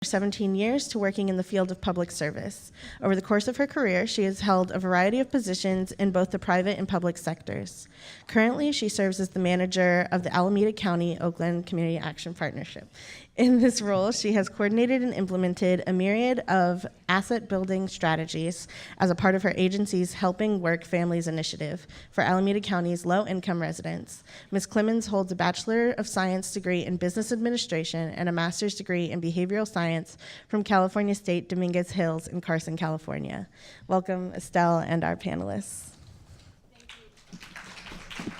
17 years to working in the field of public service. Over the course of her career, she has held a variety of positions in both the private and public sectors. Currently, she serves as the manager of the Alameda County Oakland Community Action Partnership. In this role, she has coordinated and implemented a myriad of asset-building strategies as a part of her agency's Helping Work Families initiative for Alameda County's low-income residents. Ms. Clemens holds a Bachelor of Science degree in Business Administration and a Master's degree in Behavioral Science from California State Dominguez Hills in Carson, California. Welcome, Estelle, and our panelists. Thank you.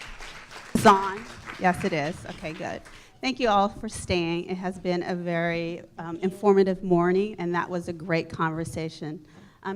It's on. Yes, it is. Okay, good. Thank you all for staying. It has been a very informative morning, and that was a great conversation.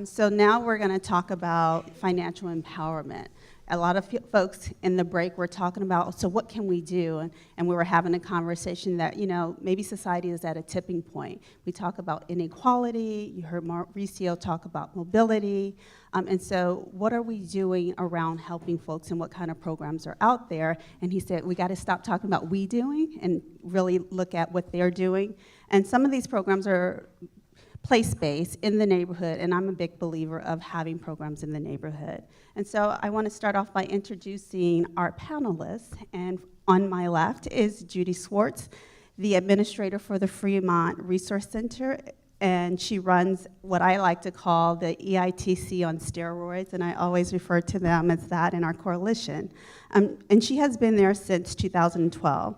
So now we're going to talk about financial empowerment. A lot of folks in the break were talking about, so what can we do? And we were having a conversation that, you know, maybe society is at a tipping point. We talk about inequality. You heard Mauricio talk about mobility. And so what are we doing around helping folks, and what kind of programs are out there? And he said, we got to stop talking about we doing and really look at what they're doing. And some of these programs are place-based in the neighborhood, and I'm a big believer of having programs in the neighborhood. And so I want to start off by introducing our panelists, and on my left is Judy Swartz, the administrator for the Fremont Resource Center, and she runs what I like to call the EITC on steroids, and I always refer to them as that in our coalition. And she has been there since 2012.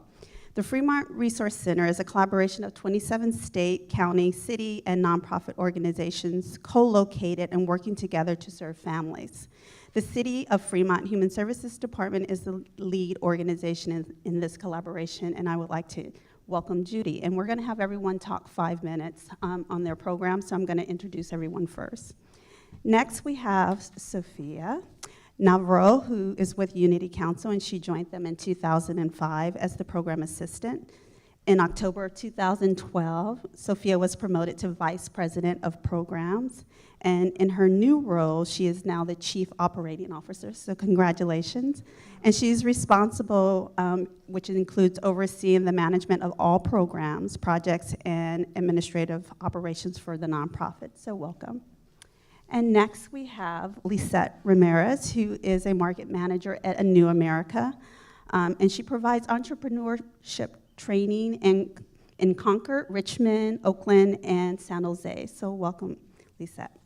The Fremont Resource Center is a collaboration of 27 state, county, city, and nonprofit organizations co-located and working together to serve families. The City of Fremont Human Services Department is the lead organization in this collaboration, and I would like to welcome Judy. And we're going to have everyone talk 5 minutes on their program, so I'm going to introduce everyone first. Next, we have Sophia Navarro, who is with Unity Council, and she joined them in 2005 as the program assistant. In October of 2012, Sophia was promoted to Vice President of Programs, and in her new role, she is now the Chief Operating Officer, so congratulations. And she's responsible, which includes overseeing the management of all programs, projects, and administrative operations for the nonprofit, so welcome. And next we have Lisette Ramirez, who is a market manager at A New America, and she provides entrepreneurship training in Concord, Richmond, Oakland, and San Jose. So welcome, Lisette.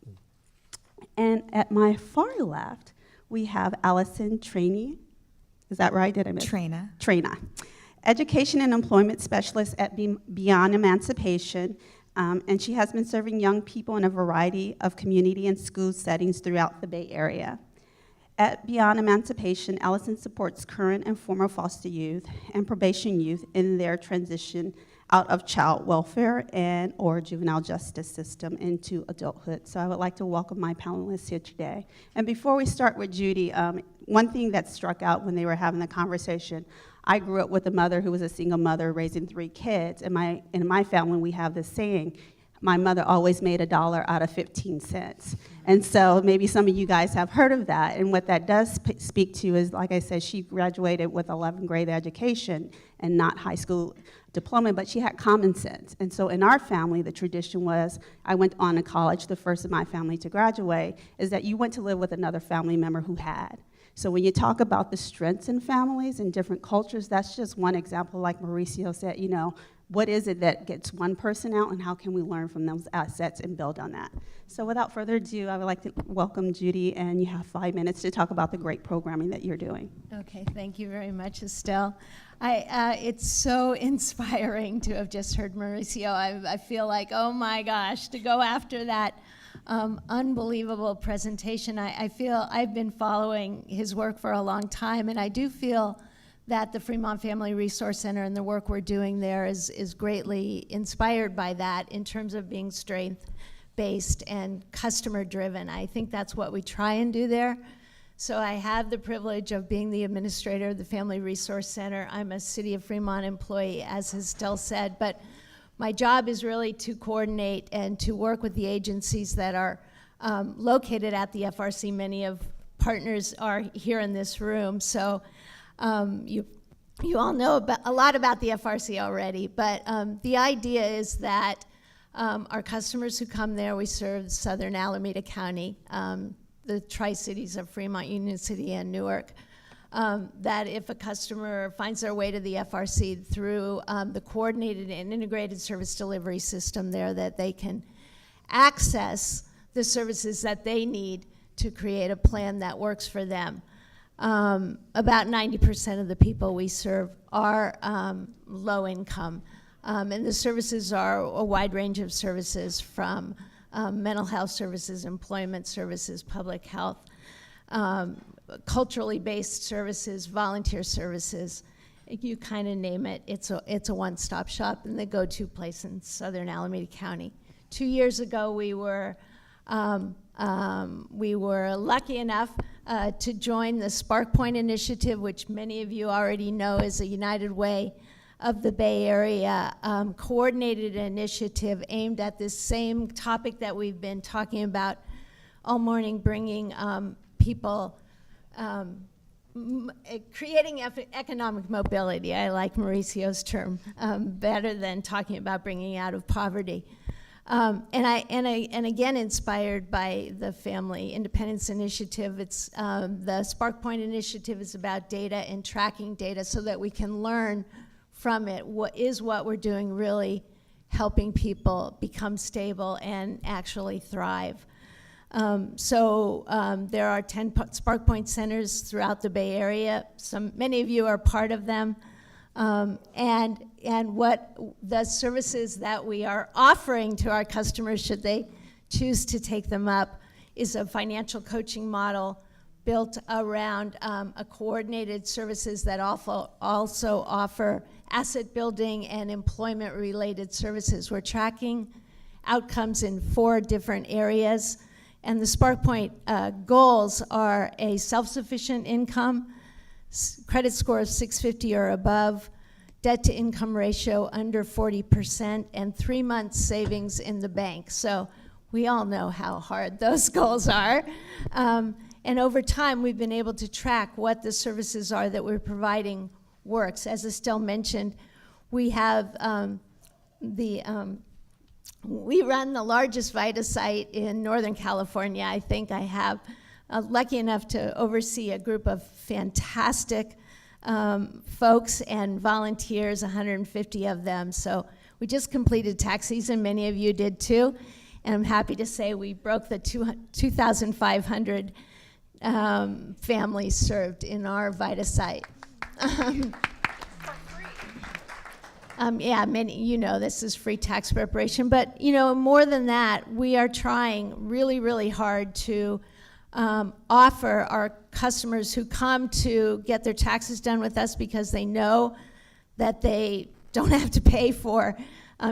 And at my far left, we have Allison Trainey. Is that right? Did I miss? Traina. Education and Employment Specialist at Beyond Emancipation. And she has been serving young people in a variety of community and school settings throughout the Bay Area. At Beyond Emancipation, Allison supports current and former foster youth and probation youth in their transition out of child welfare and or juvenile justice system into adulthood. So I would like to welcome my panelists here today. And before we start with Judy, one thing that struck out when they were having the conversation, I grew up with a mother who was a single mother raising 3 kids. In my family, we have this saying, my mother always made $1 out of 15 cents. And so maybe some of you guys have heard of that. And what that does speak to is, like I said, she graduated with 11th grade education and not high school diploma, but she had common sense. And so in our family, the tradition was, I went on to college, the first of my family to graduate, is that you went to live with another family member who had. So when you talk about the strengths in families and different cultures, that's just one example. Like Mauricio said, you know, what is it that gets one person out, and how can we learn from those assets and build on that? So without further ado, I would like to welcome Judy, and you have 5 minutes to talk about the great programming that you're doing. Okay, thank you very much, Estelle. It's so inspiring to have just heard Mauricio. I feel like, oh my gosh, to go after that unbelievable presentation. I feel I've been following his work for a long time, and I do feel that the Fremont Family Resource Center and the work we're doing there is greatly inspired by that in terms of being strength-based and customer-driven. I think that's what we try and do there. So I have the privilege of being the administrator of the Family Resource Center. I'm a City of Fremont employee, as Estelle said, but my job is really to coordinate and to work with the agencies that are located at the FRC. Many of partners are here in this room, so you all know a lot about the FRC already, but the idea is that Our customers who come there, we serve southern Alameda County, the Tri-Cities of Fremont, Union City, and Newark. That if a customer finds their way to the FRC through the coordinated and integrated service delivery system there, that they can access the services that they need to create a plan that works for them. About 90% of the people we serve are low income. And the services are a wide range of services from mental health services, employment services, public health, culturally based services, volunteer services. You kind of name it, it's a one-stop shop and the go-to place in southern Alameda County. 2 years ago, we were lucky enough to join the Spark Point Initiative, which many of you already know is a United Way of the Bay Area coordinated initiative aimed at this same topic that we've been talking about all morning, bringing people, creating economic mobility. I like Mauricio's term better than talking about bringing out of poverty. And again, inspired by the Family Independence Initiative, it's the Spark Point Initiative is about data and tracking data so that we can learn from it what we're doing really helping people become stable and actually thrive. There are 10 Spark Point centers throughout the Bay Area. Many of you are part of them. And what the services that we are offering to our customers, should they choose to take them up, is a financial coaching model built around a coordinated services that also offer asset building and employment-related services. We're tracking outcomes in 4 different areas, and the Spark Point goals are a self-sufficient income, credit score of 650 or above, debt-to-income ratio under 40%, and 3 months savings in the bank. So we all know how hard those goals are. And over time, we've been able to track what the services are that we're providing works. As Estelle mentioned, we have we run the largest VITA site in Northern California. I think I have lucky enough to oversee a group of fantastic folks and volunteers, 150 of them. So we just completed tax season, many of you did too, and I'm happy to say we broke the 2,500 families served in our VITA site. Yeah, many, this is free tax preparation, but more than that, we are trying really, really hard to offer our customers who come to get their taxes done with us because they know that they don't have to pay for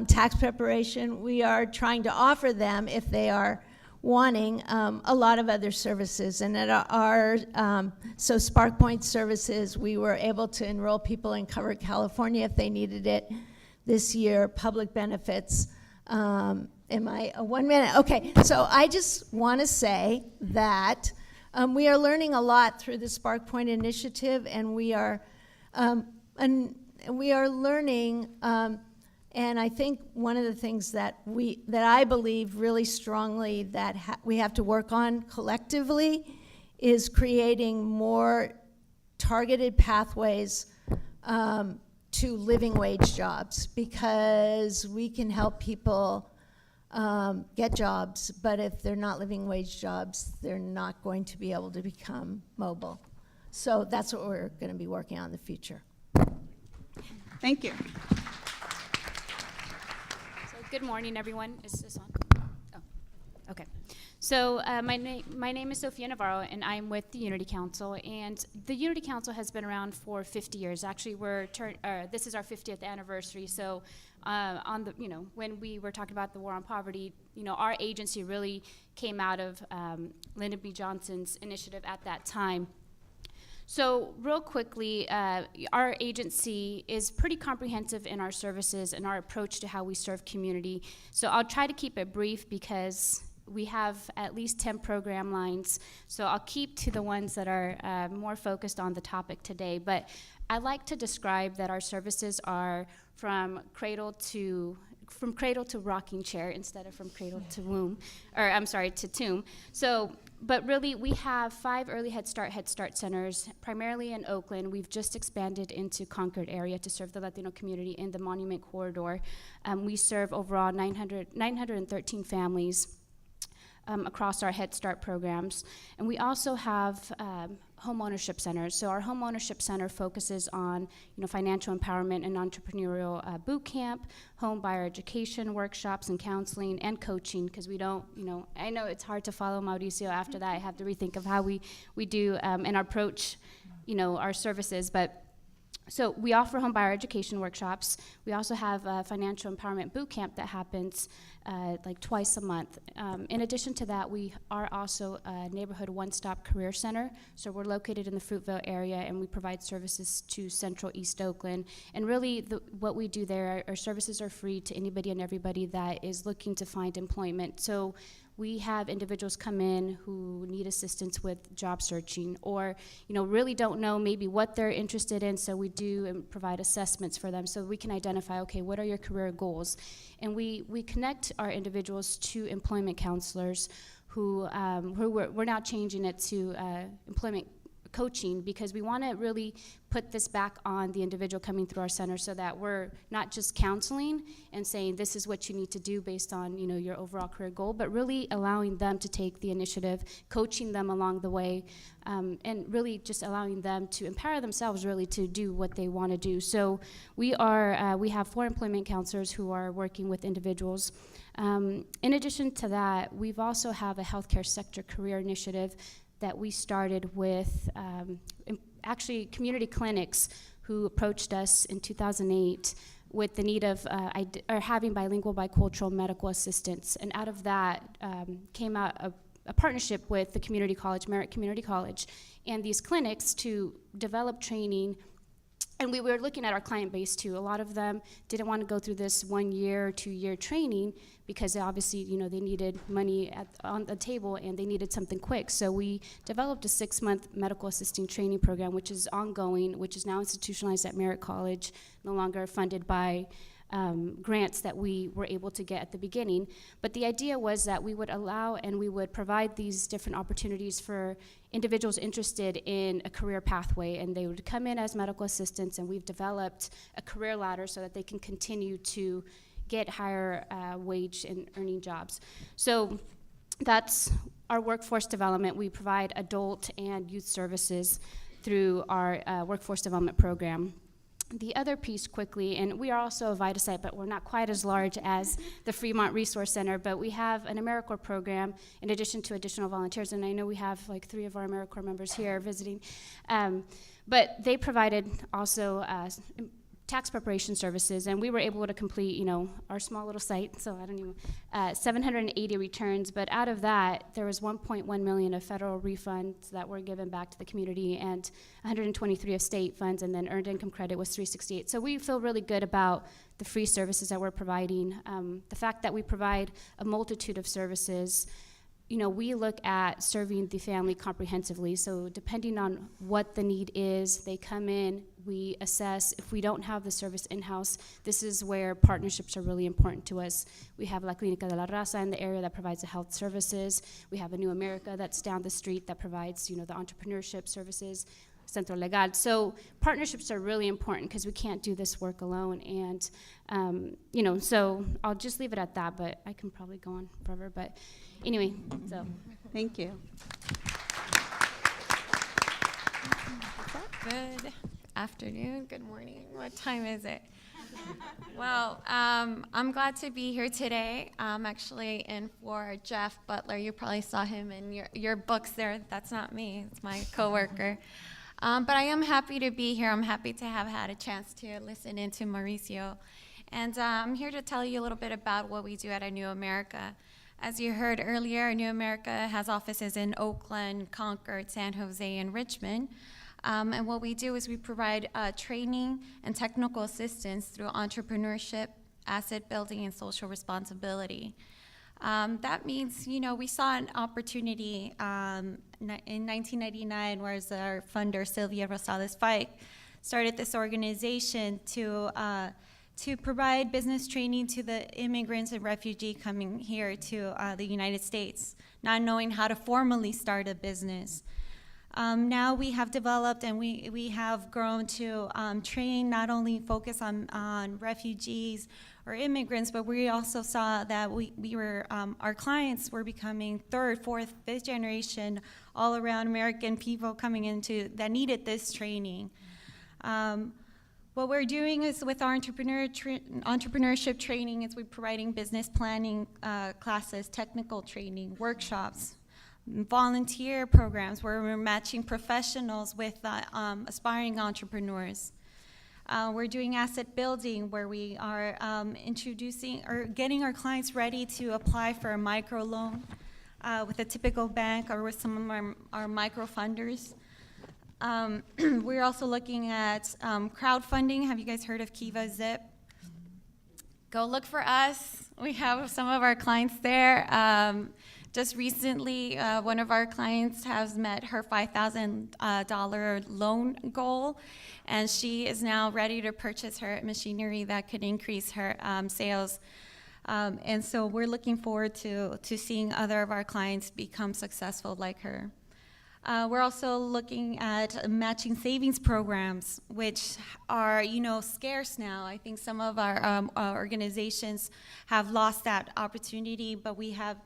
tax preparation. We are trying to offer them, if they are wanting, a lot of other services. And at our Spark Point services, we were able to enroll people in Covered California if they needed it this year, public benefits. Am I 1 minute? Okay, so I just want to say that we are learning a lot through the Spark Point Initiative, and we are learning. And I think one of the things that I believe really strongly that we have to work on collectively is creating more targeted pathways to living wage jobs, because we can help people get jobs, but if they're not living wage jobs, they're not going to be able to become mobile. So that's what we're going to be working on in the future. Thank you. Good morning, everyone. Is this on? Oh, okay. So my name is Sofia Navarro, and I'm with the Unity Council. And the Unity Council has been around for 50 years. Actually, this is our 50th anniversary. So when we were talking about the war on poverty, our agency really came out of Lyndon B. Johnson's initiative at that time. So real quickly, our agency is pretty comprehensive in our services and our approach to how we serve community. So I'll try to keep it brief because we have at least 10 program lines. So I'll keep to the ones that are more focused on the topic today. But I like to describe that our services are from cradle to from cradle to rocking chair instead of from cradle to womb, or I'm sorry, to tomb. So, but really, we have 5 early Head Start centers, primarily in Oakland. We've just expanded into Concord area to serve the Latino community in the Monument Corridor. We serve overall 913 families across our Head Start programs. And we also have home ownership centers. So our home ownership center focuses on, financial empowerment and entrepreneurial boot camp, home buyer education workshops and counseling and coaching, because we don't, I know it's hard to follow Mauricio after that. I have to rethink of how we do and approach, our services. But so we offer home buyer education workshops. We also have a financial empowerment boot camp that happens like twice a month. In addition to that, we are also a neighborhood one-stop career center. So we're located in the Fruitvale area, and we provide services to Central East Oakland. And really, what we do there, our services are free to anybody and everybody that is looking to find employment. So we have individuals come in who need assistance with job searching, or really don't know maybe what they're interested in, so we do and provide assessments for them so we can identify, okay, what are your career goals? And we connect our individuals to employment counselors who we're now changing it to employment coaching, because we want to really put this back on the individual coming through our center, so that we're not just counseling and saying this is what you need to do based on your overall career goal, but really allowing them to take the initiative, coaching them along the way, and really just allowing them to empower themselves really to do what they want to do. So we have 4 employment counselors who are working with individuals. In addition to that, we've also have a healthcare sector career initiative that we started with actually community clinics who approached us in 2008 with the need of having bilingual, bicultural medical assistants. And out of that came out a partnership with the community college, Merritt Community College, and these clinics to develop training. And we were looking at our client base too. A lot of them didn't want to go through this 1-year or 2-year training, because obviously, they needed money on the table and they needed something quick. So we developed a 6-month medical assisting training program, which is ongoing, which is now institutionalized at Merritt College, no longer funded by grants that we were able to get at the beginning. But the idea was that we would allow and we would provide these different opportunities for individuals interested in a career pathway, and they would come in as medical assistants, and we've developed a career ladder so that they can continue to get higher wage and earning jobs. So that's our workforce development. We provide adult and youth services through our workforce development program. The other piece quickly, and we are also a VITA site, but we're not quite as large as the Fremont Resource Center, but we have an AmeriCorps program in addition to additional volunteers, and I know we have like 3 of our AmeriCorps members here visiting. But they provided also tax preparation services, and we were able to complete, our small little site, so I don't even, 780 returns, but out of that, there was 1.1 million of federal refunds that were given back to the community, and 123 of state funds, and then earned income credit was 368. So we feel really good about the free services that we're providing. The fact that we provide a multitude of services, we look at serving the family comprehensively. So depending on what the need is, they come in, we assess. If we don't have the service in-house, this is where partnerships are really important to us. We have La Clínica de la Raza in the area that provides the health services. We have a New America that's down the street that provides, the entrepreneurship services, Centro Legal. So partnerships are really important because we can't do this work alone. And, so I'll just leave it at that, but I can probably go on forever. But anyway, so. Thank you. Good afternoon, good morning. What time is it? Well, I'm glad to be here today. I'm actually in for Jeff Butler. You probably saw him in your books there. That's not me, it's my coworker. But I am happy to be here. I'm happy to have had a chance to listen in to Mauricio. And I'm here to tell you a little bit about what we do at A New America. As you heard earlier, A New America has offices in Oakland, Concord, San Jose, and Richmond. And what we do is we provide training and technical assistance through entrepreneurship, asset building, and social responsibility. That means, we saw an opportunity in 1999, where our funder, Sylvia Rosales Fike, started this organization to to provide business training to the immigrants and refugees coming here to the United States, not knowing how to formally start a business. Now we have developed and we have grown to train, not only focus on refugees or immigrants, but we also saw that our clients were becoming third, fourth, fifth generation, all around American people coming into that needed this training. What we're doing is with our entrepreneurship training is we're providing business planning classes, technical training, workshops, volunteer programs where we're matching professionals with aspiring entrepreneurs. We're doing asset building where we are introducing or getting our clients ready to apply for a microloan with a typical bank or with some of our micro funders. We're also looking at crowdfunding. Have you guys heard of Kiva Zip? Go look for us. We have some of our clients there. Just recently, one of our clients has met her $5,000 loan goal, and she is now ready to purchase her machinery that could increase her sales. And so we're looking forward to seeing other of our clients become successful like her. We're also looking at matching savings programs, which are, scarce now. I think some of our organizations have lost that opportunity, but we have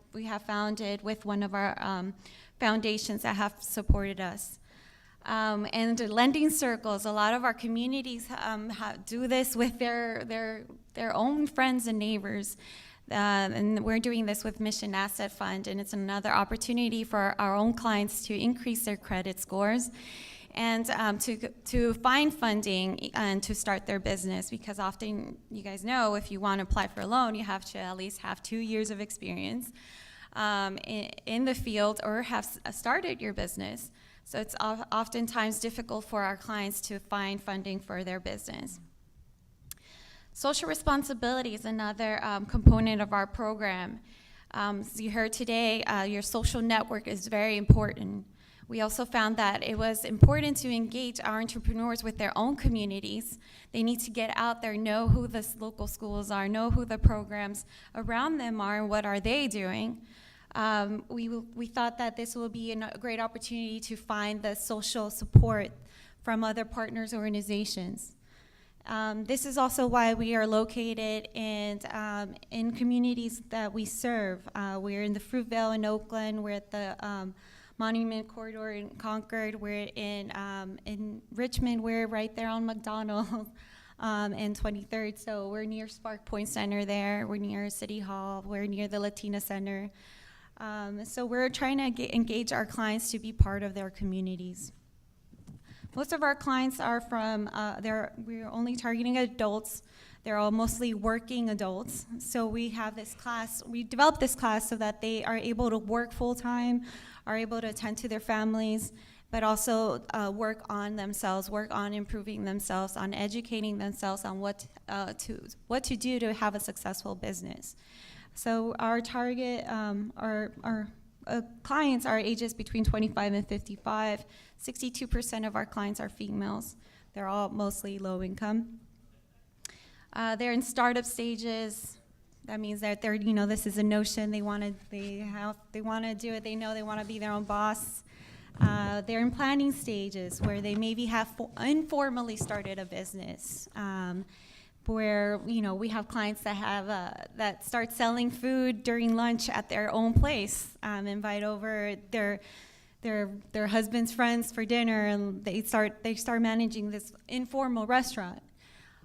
found it with one of our foundations that have supported us. And lending circles, a lot of our communities do this with their own friends and neighbors. And we're doing this with Mission Asset Fund, and it's another opportunity for our own clients to increase their credit scores and to find funding and to start their business, because often, you guys know, if you want to apply for a loan, you have to at least have 2 years of experience in the field or have started your business. So it's oftentimes difficult for our clients to find funding for their business. Social responsibility is another component of our program. As you heard today, your social network is very important. We also found that it was important to engage our entrepreneurs with their own communities. They need to get out there, know who the local schools are, know who the programs around them are, and what are they doing. We thought that this will be a great opportunity to find the social support from other partners organizations. This is also why we are located in communities that we serve. We're in the Fruitvale in Oakland. We're at the Monument Corridor in Concord. We're in Richmond. We're right there on McDonald and 23rd. So we're near Spark Point Center there. We're near City Hall. We're near the Latina Center. So we're trying to engage our clients to be part of their communities. Most of our clients are from, we're only targeting adults. They're all mostly working adults. So we have this class, we developed this class so that they are able to work full-time, are able to attend to their families, but also work on themselves, work on improving themselves, on educating themselves on what to do to have a successful business. So our target, our clients are ages between 25 and 55. 62% of our clients are females. They're all mostly low income. They're in startup stages. That means that they're, this is a notion. They want to do it. They know they want to be their own boss. They're in planning stages where they maybe have informally started a business. Where we have clients that have that start selling food during lunch at their own place, invite over their husband's friends for dinner, and they start managing this informal restaurant.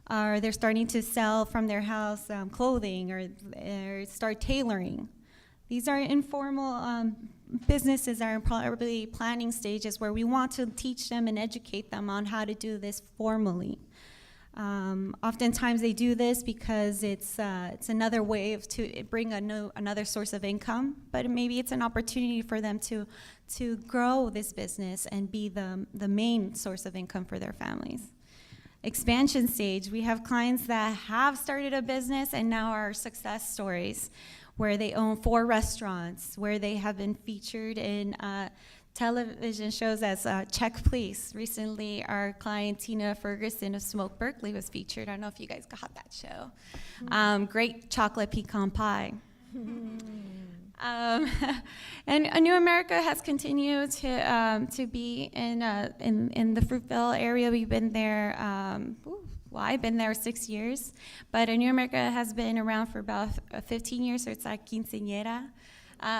Or they're starting to sell from their house clothing, or start tailoring. These are informal businesses that are probably planning stages where we want to teach them and educate them on how to do this formally. Oftentimes they do this because it's another way to bring another source of income, but maybe it's an opportunity for them to grow this business and be the main source of income for their families. Expansion stage, we have clients that have started a business and now are success stories, where they own 4 restaurants, where they have been featured in television shows as Check Please. Recently, our client Tina Ferguson of Smoke Berkeley was featured. I don't know if you guys caught that show. Great chocolate pecan pie. And A New America has continued to be in the Fruitville area. We've been there. Well, I've been there 6 years, but A New America has been around for about 15 years, so it's our quinceañera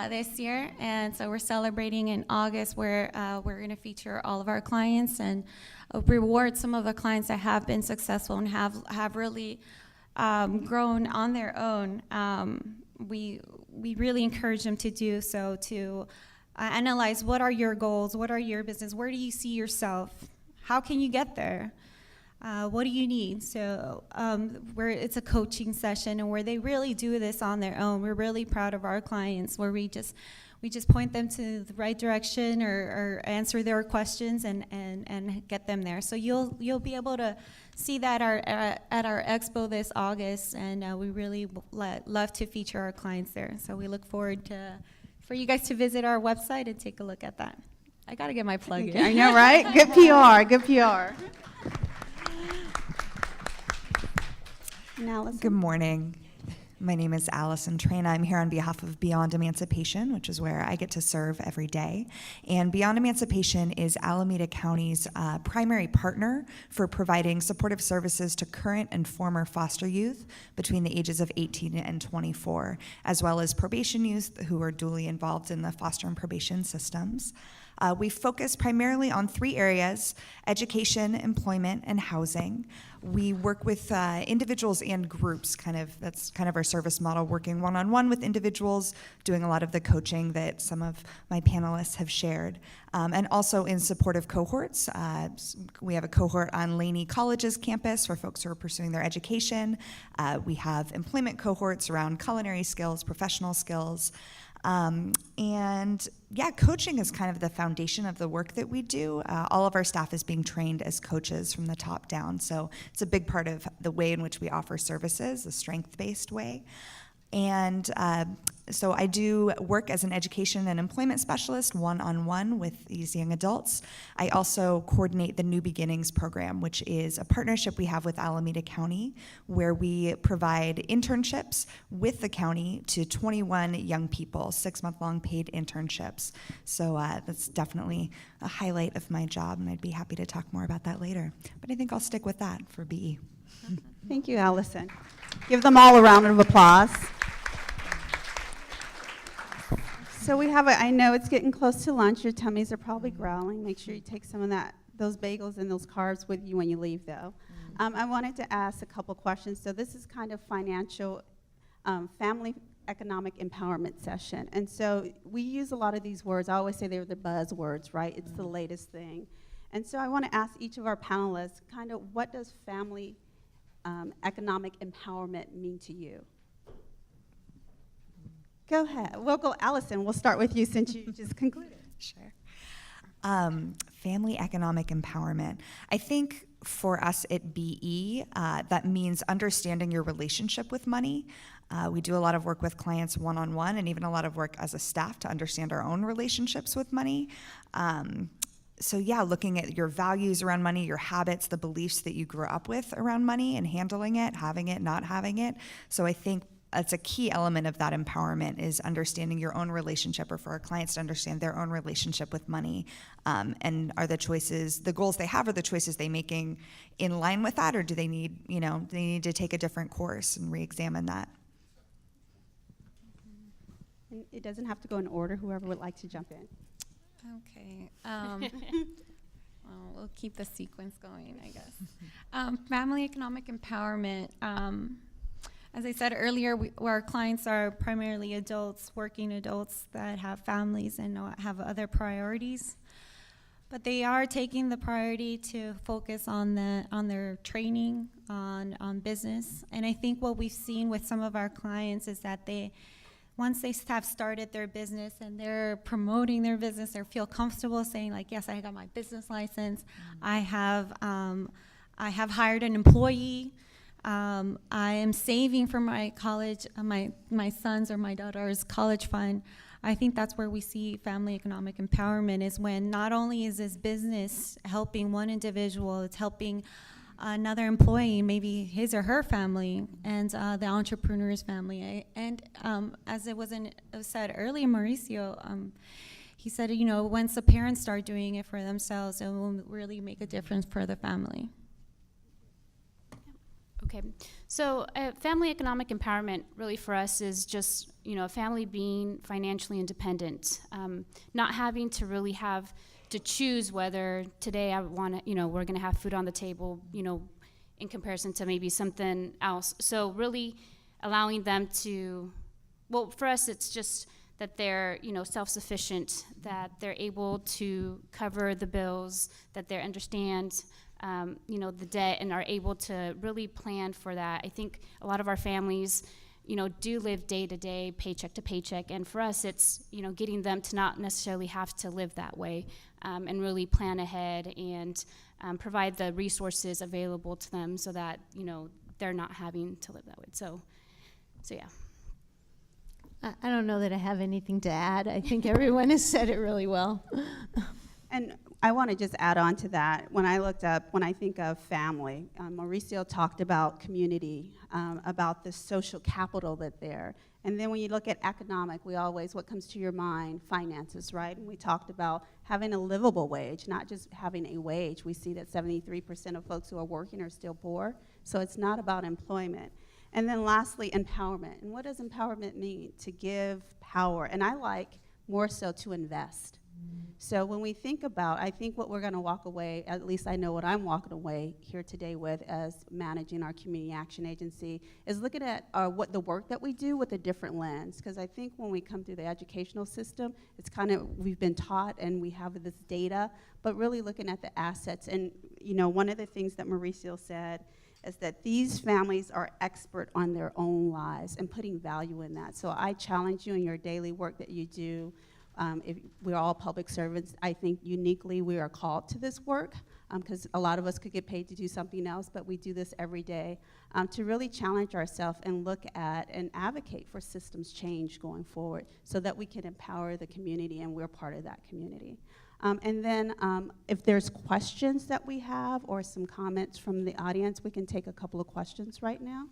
this year, and so we're celebrating in August where we're going to feature all of our clients and reward some of the clients that have been successful and have really grown on their own. We really encourage them to do so, to analyze what are your goals, what are your business, where do you see yourself, how can you get there? What do you need? So it's a coaching session, and where they really do this on their own. We're really proud of our clients, where we just point them to the right direction or answer their questions and get them there. So you'll be able to see that at our expo this August, and we really love to feature our clients there. So we look forward for you guys to visit our website and take a look at that. I got to get my plug in. I know, right? Good PR, good PR. Now, Good morning. My name is Allison Traina. I'm here on behalf of Beyond Emancipation, which is where I get to serve every day. And Beyond Emancipation is Alameda County's primary partner for providing supportive services to current and former foster youth between the ages of 18 and 24, as well as probation youth who are duly involved in the foster and probation systems. We focus primarily on 3 areas: education, employment, and housing. We work with individuals and groups, that's kind of our service model, working one-on-one with individuals, doing a lot of the coaching that some of my panelists have shared, and also in supportive cohorts. We have a cohort on Laney College's campus for folks who are pursuing their education. We have employment cohorts around culinary skills, professional skills. Coaching is kind of the foundation of the work that we do. All of our staff is being trained as coaches from the top down, so it's a big part of the way in which we offer services, a strength-based way. And so I do work as an education and employment specialist one-on-one with these young adults. I also coordinate the New Beginnings program, which is a partnership we have with Alameda County, where we provide internships with the county to 21 young people, 6-month-long paid internships. So that's definitely a highlight of my job, and I'd be happy to talk more about that later. But I think I'll stick with that for BE. Thank you, Allison. Give them all a round of applause. So we have I know it's getting close to lunch. Your tummies are probably growling. Make sure you take some of those bagels and those carbs with you when you leave, though. I wanted to ask a couple questions. So this is kind of financial, family economic empowerment session. And so we use a lot of these words. I always say they're the buzzwords, right? It's the latest thing. And so I want to ask each of our panelists kind of what does family economic empowerment mean to you? Go ahead. We'll go, Allison, we'll start with you since you just concluded. Sure. Family economic empowerment. I think for us at BE, that means understanding your relationship with money. We do a lot of work with clients one-on-one, and even a lot of work as a staff to understand our own relationships with money. Looking at your values around money, your habits, the beliefs that you grew up with around money and handling it, having it, not having it. So I think it's a key element of that empowerment is understanding your own relationship, or for our clients to understand their own relationship with money. And are the choices, the goals they have, are the choices they making in line with that, or do they need to take a different course and re-examine that? And it doesn't have to go in order, whoever would like to jump in. Okay. We'll keep the sequence going, I guess. Family economic empowerment. As I said earlier, our clients are primarily adults, working adults that have families and have other priorities. But they are taking the priority to focus on their training, on business. And I think what we've seen with some of our clients is that once they have started their business and they're promoting their business, they feel comfortable saying, like, yes, I got my business license. I have hired an employee. I am saving for my college, my son's or my daughter's college fund. I think that's where we see family economic empowerment, is when not only is this business helping one individual, it's helping another employee, maybe his or her family, and the entrepreneur's family. As it was said earlier, Mauricio, he said, you know, once the parents start doing it for themselves, it will really make a difference for the family. Okay, so family economic empowerment really for us is just, you know, a family being financially independent, not having to really have to choose whether today I want to, you know, we're going to have food on the table, you know, in comparison to maybe something else. So really allowing them to, well, for us, it's just that they're, you know, self-sufficient, that they're able to cover the bills, that they understand, you know, the debt, and are able to really plan for that. I think a lot of our families, you know, do live day to day, paycheck to paycheck, and for us, it's, you know, getting them to not necessarily have to live that way, and really plan ahead and provide the resources available to them so that, you know, they're not having to live that way. So yeah. I don't know that I have anything to add. I think everyone has said it really well. And I want to just add on to that. When I think of family, Mauricio talked about community, about the social capital that's there. And then when you look at economic, what comes to your mind? Finances, right? And we talked about having a livable wage, not just having a wage. We see that 73% of folks who are working are still poor. So it's not about employment. And then lastly, empowerment. And what does empowerment mean? To give power. And I like more so to invest. So when we think about, I think what we're going to walk away, at least I know what I'm walking away here today with as managing our community action agency, is looking at what the work that we do with a different lens. Because I think when we come through the educational system, it's kind of, we've been taught and we have this data, but really looking at the assets. And, you know, one of the things that Mauricio said is that these families are expert on their own lives and putting value in that. So I challenge you in your daily work that you do. If we're all public servants, I think uniquely we are called to this work, because a lot of us could get paid to do something else, but we do this every day, to really challenge ourselves and look at and advocate for systems change going forward so that we can empower the community and we're part of that community. And then if there's questions that we have or some comments from the audience, we can take a couple of questions right now.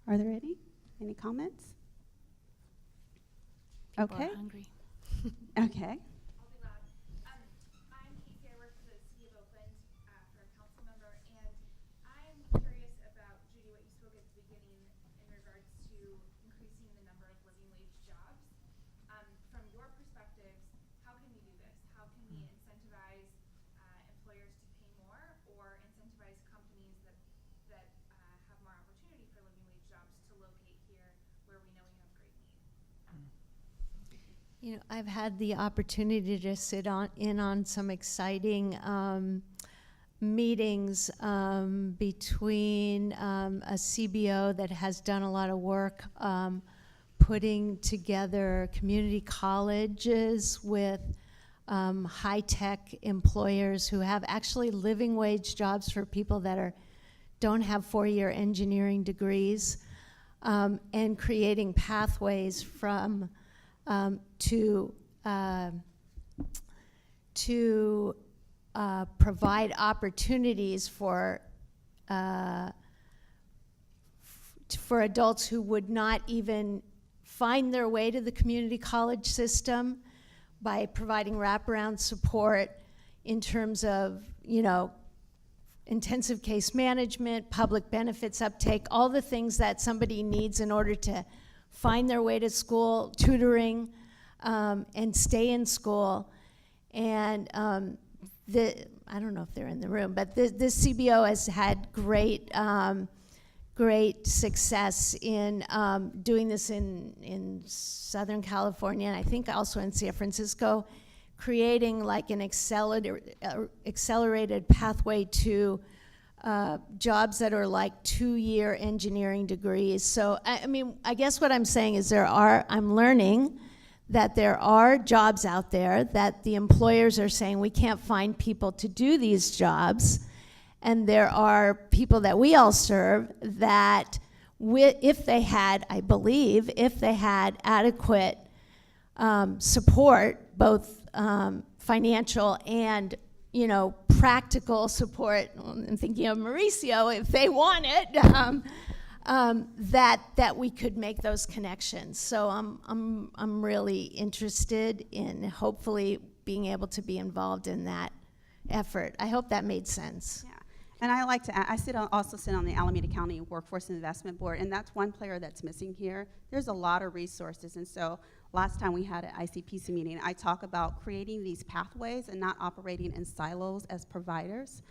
Are there any? Any comments? People Okay. are hungry. Okay. I'll be loud. I'm Casey. I work for the City of Oakland for a council member, and I'm curious about, Judy, what you spoke at the beginning in regards to increasing the number of living wage jobs. From your perspectives, how can we do this? How can we incentivize employers to pay more, or incentivize companies that have more opportunity for living wage jobs to locate here where we know we have great need? You know, I've had the opportunity to sit in on some exciting meetings between a CBO that has done a lot of work putting together community colleges with high-tech employers who have actually living wage jobs for people that don't have four-year engineering degrees, and creating pathways from to provide opportunities for adults who would not even find their way to the community college system, by providing wraparound support in terms of, you know, intensive case management, public benefits uptake, all the things that somebody needs in order to find their way to school, tutoring, and stay in school. And I don't know if they're in the room, but this CBO has had great success in doing this in Southern California, and I think also in San Francisco, creating like an accelerated pathway to jobs that are like 2-year engineering degrees. So, I mean, I guess what I'm saying is I'm learning that there are jobs out there that the employers are saying we can't find people to do these jobs, And there are people that we all serve that, if they had, I believe, if they had adequate support, both financial and, practical support, I'm thinking of Mauricio, if they want it, that we could make those connections. So I'm really interested in hopefully being able to be involved in that effort. I hope that made sense. Yeah. And I like to add, also sit on the Alameda County Workforce Investment Board, and that's one player that's missing here. There's a lot of resources, and so last time we had an ICPC meeting, I talk about creating these pathways and not operating in silos as providers.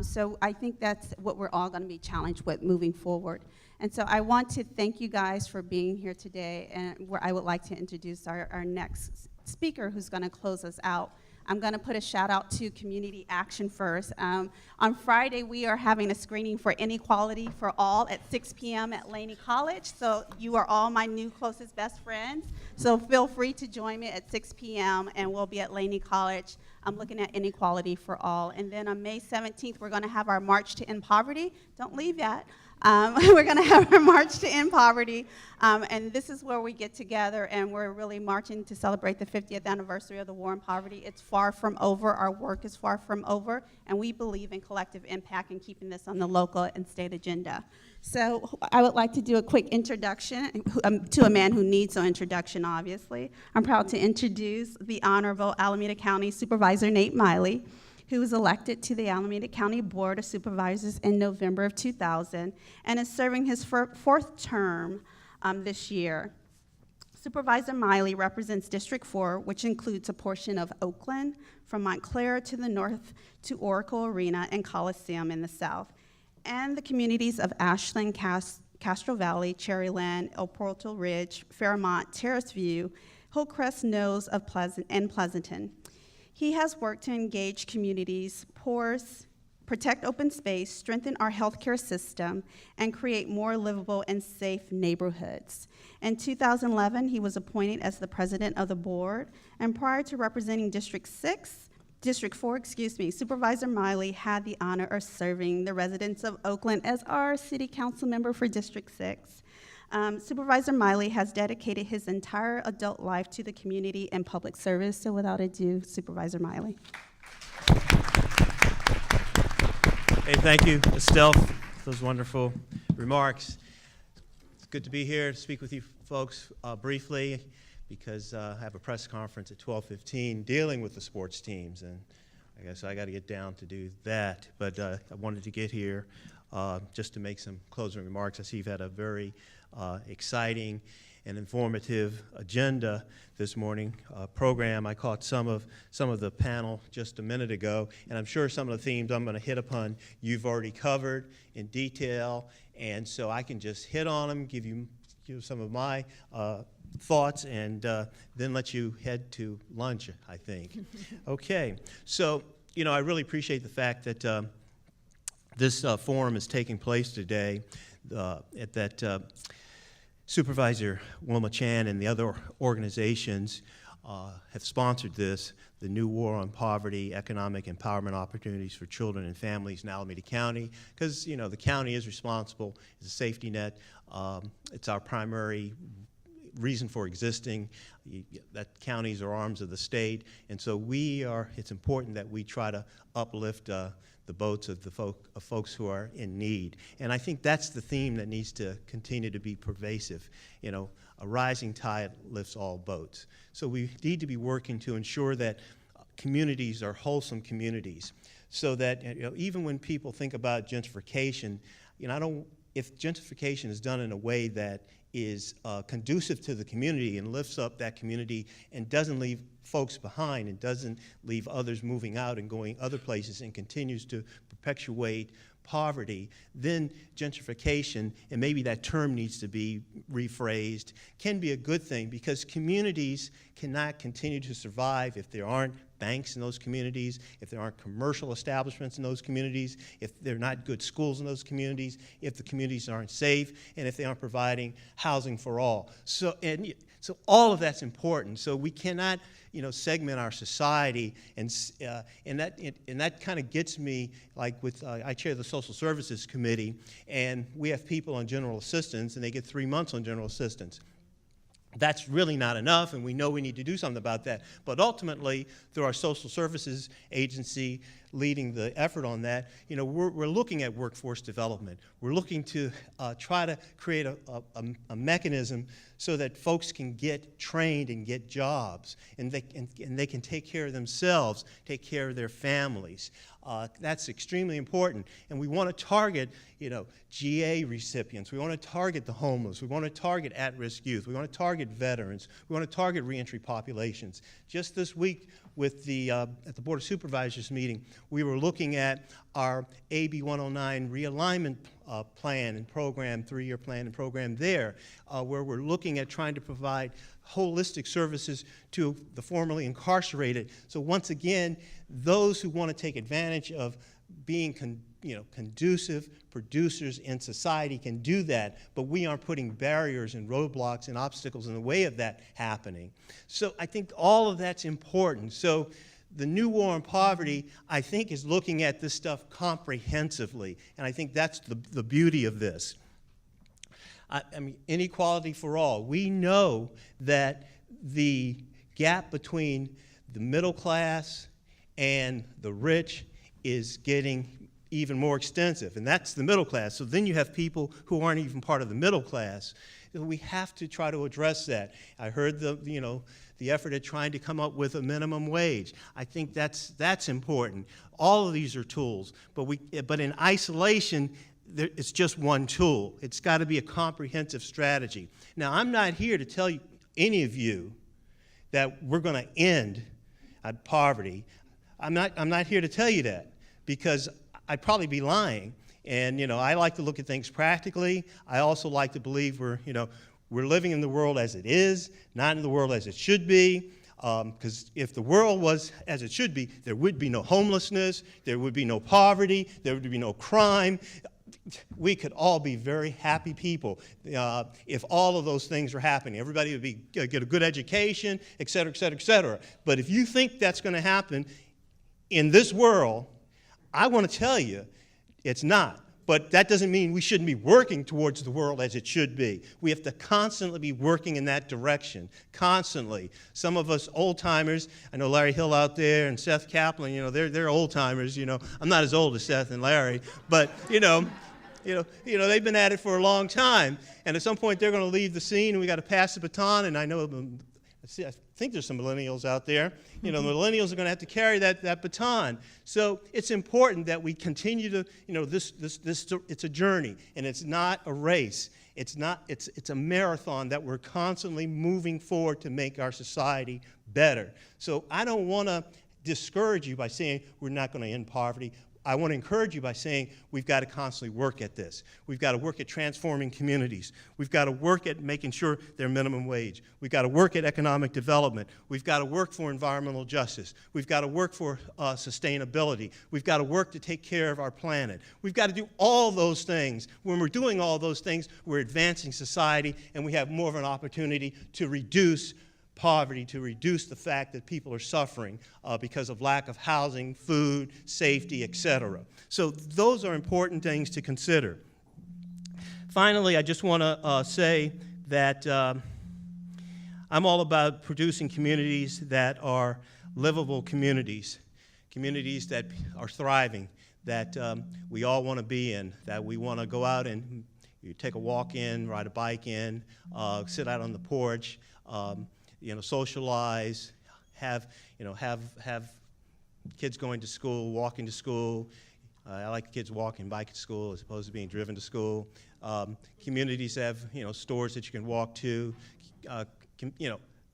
So I think that's what we're all going to be challenged with moving forward. And so I want to thank you guys for being here today, and where I would like to introduce our next speaker who's going to close us out. I'm going to put a shout out to Community Action first. On Friday, we are having a screening for Inequality for All at 6 p.m. at Laney College. So you are all my new closest best friends. So feel free to join me at 6 p.m. and we'll be at Laney College. I'm looking at Inequality for All. And then on May 17th, we're going to have our March to End Poverty. Don't leave yet. We're going to have our March to End Poverty, and this is where we get together, and we're really marching to celebrate the 50th anniversary of the War on Poverty. It's far from over. Our work is far from over, and we believe in collective impact and keeping this on the local and state agenda. So I would like to do a quick introduction to a man who needs no introduction, obviously. I'm proud to introduce the Honorable Alameda County Supervisor Nate Miley, who was elected to the Alameda County Board of Supervisors in November of 2000 and is serving his fourth term this year. Supervisor Miley represents District 4, which includes a portion of Oakland, from Montclair to the north to Oracle Arena and Coliseum in the south, and the communities of Ashland, Castro Valley, Cherryland, El Portal Ridge, Fairmont, Terrace View, Hillcrest, Knolls, and Pleasanton. He has worked to engage communities, protect open space, strengthen our healthcare system, and create more livable and safe neighborhoods. In 2011, he was appointed as the president of the board, and prior to representing District 4, Supervisor Miley had the honor of serving the residents of Oakland as our city council member for District 6. Supervisor Miley has dedicated his entire adult life to the community and public service. So without ado, Supervisor Miley. Hey, thank you, Estelle, for those wonderful remarks. It's good to be here to speak with you folks briefly, because I have a press conference at 12:15 dealing with the sports teams, and I guess I got to get down to do that. But I wanted to get here just to make some closing remarks. I see you've had a very exciting and informative agenda this morning program. I caught some of the panel just a minute ago, and I'm sure some of the themes I'm going to hit upon you've already covered in detail, and so I can just hit on them, give you some of my thoughts, and then let you head to lunch, I think. Okay, so I really appreciate the fact that this forum is taking place today, that Supervisor Wilma Chan and the other organizations have sponsored this, the New War on Poverty, Economic Empowerment Opportunities for Children and Families in Alameda County, because the county is responsible, it's a safety net, it's our primary reason for existing, that counties are arms of the state, and so it's important that we try to uplift the boats of folks who are in need. And I think that's the theme that needs to continue to be pervasive. A rising tide lifts all boats. So we need to be working to ensure that communities are wholesome communities, so that even when people think about gentrification, if gentrification is done in a way that is conducive to the community and lifts up that community and doesn't leave folks behind and doesn't leave others moving out and going other places and continues to perpetuate poverty, then gentrification, and maybe that term needs to be rephrased, can be a good thing, because communities cannot continue to survive if there aren't banks in those communities, if there aren't commercial establishments in those communities, if there are not good schools in those communities, if the communities aren't safe, and if they aren't providing housing for all. So all of that's important. So we cannot, segment our society, and that kind of gets me, like with I chair the Social Services Committee, and we have people on general assistance, and they get 3 months on general assistance. That's really not enough, and we know we need to do something about that. But ultimately, through our social services agency leading the effort on that, we're looking at workforce development. We're looking to try to create a mechanism so that folks can get trained and get jobs, and they can take care of themselves, take care of their families. That's extremely important, and we want to target, GA recipients. We want to target the homeless. We want to target at-risk youth. We want to target veterans. We want to target reentry populations. Just this week, with at the Board of Supervisors meeting, we were looking at our AB 109 realignment plan and program, 3-year plan and program there, where we're looking at trying to provide holistic services to the formerly incarcerated. So once again, those who want to take advantage of being conducive producers in society can do that, but we aren't putting barriers and roadblocks and obstacles in the way of that happening. So I think all of that's important. So the new war on poverty, I think, is looking at this stuff comprehensively, and I think that's the beauty of this. I mean, inequality for all. We know that the gap between the middle class and the rich is getting even more extensive, and that's the middle class. So then you have people who aren't even part of the middle class. We have to try to address that. I heard the effort at trying to come up with a minimum wage. I think that's important. All of these are tools, but in isolation, it's just one tool. It's got to be a comprehensive strategy. Now, I'm not here to tell any of you that we're going to end poverty. I'm not here to tell you that, because I'd probably be lying. And I like to look at things practically. I also like to believe we're living in the world as it is, not in the world as it should be. Because if the world was as it should be, there would be no homelessness, there would be no poverty, there would be no crime. We could all be very happy people if all of those things were happening. Everybody would get a good education, et cetera, et cetera, et cetera. But if you think that's going to happen in this world, I want to tell you it's not. But that doesn't mean we shouldn't be working towards the world as it should be. We have to constantly be working in that direction, constantly. Some of us old-timers, I know Larry Hill out there and Seth Kaplan, they're old-timers. I'm not as old as Seth and Larry, but, they've been at it for a long time. And at some point, they're going to leave the scene, and we got to pass the baton. And I think there's some millennials out there. The millennials are going to have to carry that baton. So it's important that we continue to, it's a journey, and it's not a race. It's a marathon that we're constantly moving forward to make our society better. So I don't want to discourage you by saying we're not going to end poverty. I want to encourage you by saying we've got to constantly work at this. We've got to work at transforming communities. We've got to work at making sure they're minimum wage. We've got to work at economic development. We've got to work for environmental justice. We've got to work for sustainability. We've got to work to take care of our planet. We've got to do all those things. When we're doing all those things, we're advancing society, and we have more of an opportunity to reduce poverty, to reduce the fact that people are suffering because of lack of housing, food, safety, etc. So those are important things to consider. Finally, I just want to say that I'm all about producing communities that are livable communities, communities that are thriving, that we all want to be in, that we want to go out and you take a walk in, ride a bike in, sit out on the porch, socialize, have kids going to school, walking to school. I like kids walking, biking to school as opposed to being driven to school. Communities have, stores that you can walk to.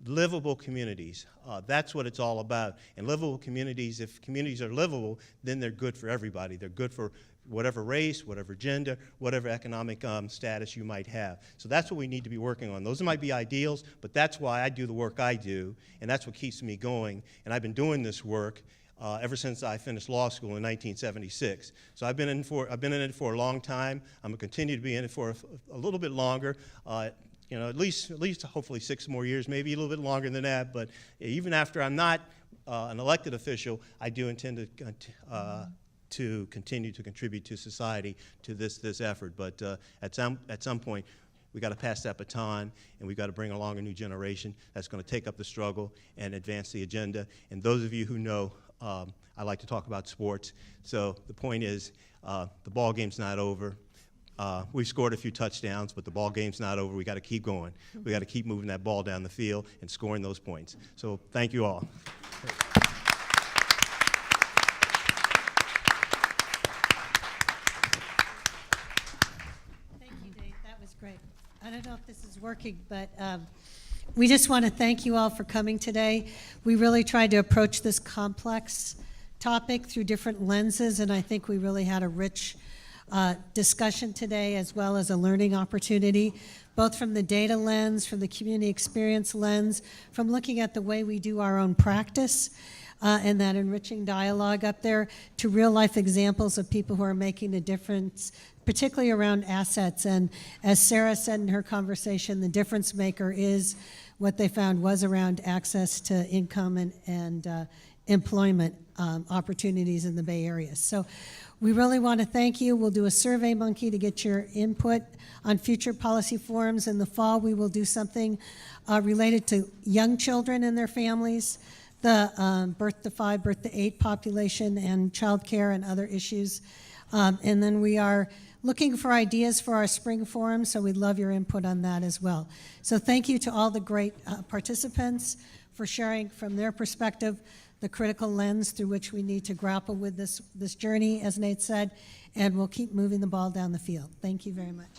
livable communities. That's what it's all about. And livable communities, if communities are livable, then they're good for everybody. They're good for whatever race, whatever gender, whatever economic status you might have. So that's what we need to be working on. Those might be ideals, but that's why I do the work I do, and that's what keeps me going. And I've been doing this work ever since I finished law school in 1976. So I've been in it for a long time. I'm going to continue to be in it for a little bit longer. You know, at least hopefully 6 more years, maybe a little bit longer than that. But even after I'm not an elected official, I do intend to continue to contribute to society, to this effort. But at some point, we got to pass that baton, and we've got to bring along a new generation that's going to take up the struggle and advance the agenda. And those of you who know, I like to talk about sports. So the point is, the ball game's not over. We've scored a few touchdowns, but the ball game's not over. We got to keep going. We got to keep moving that ball down the field and scoring those points. So thank you all. Thank you, Dave. That was great. I don't know if this is working, but we just want to thank you all for coming today. We really tried to approach this complex topic through different lenses, and I think we really had a rich discussion today, as well as a learning opportunity, both from the data lens, from the community experience lens, from looking at the way we do our own practice, and that enriching dialogue up there, to real life examples of people who are making a difference, particularly around assets. And as Sarah said in her conversation, the difference maker is what they found was around access to income and employment opportunities in the Bay Area. So we really want to thank you. We'll do a Survey Monkey to get your input on future policy forums. In the fall, we will do something related to young children and their families, the birth to 5, birth to 8 population, and child care and other issues. And then we are looking for ideas for our spring forum, so we'd love your input on that as well. So thank you to all the great participants for sharing from their perspective the critical lens through which we need to grapple with this journey, as Nate said, and we'll keep moving the ball down the field. Thank you very much.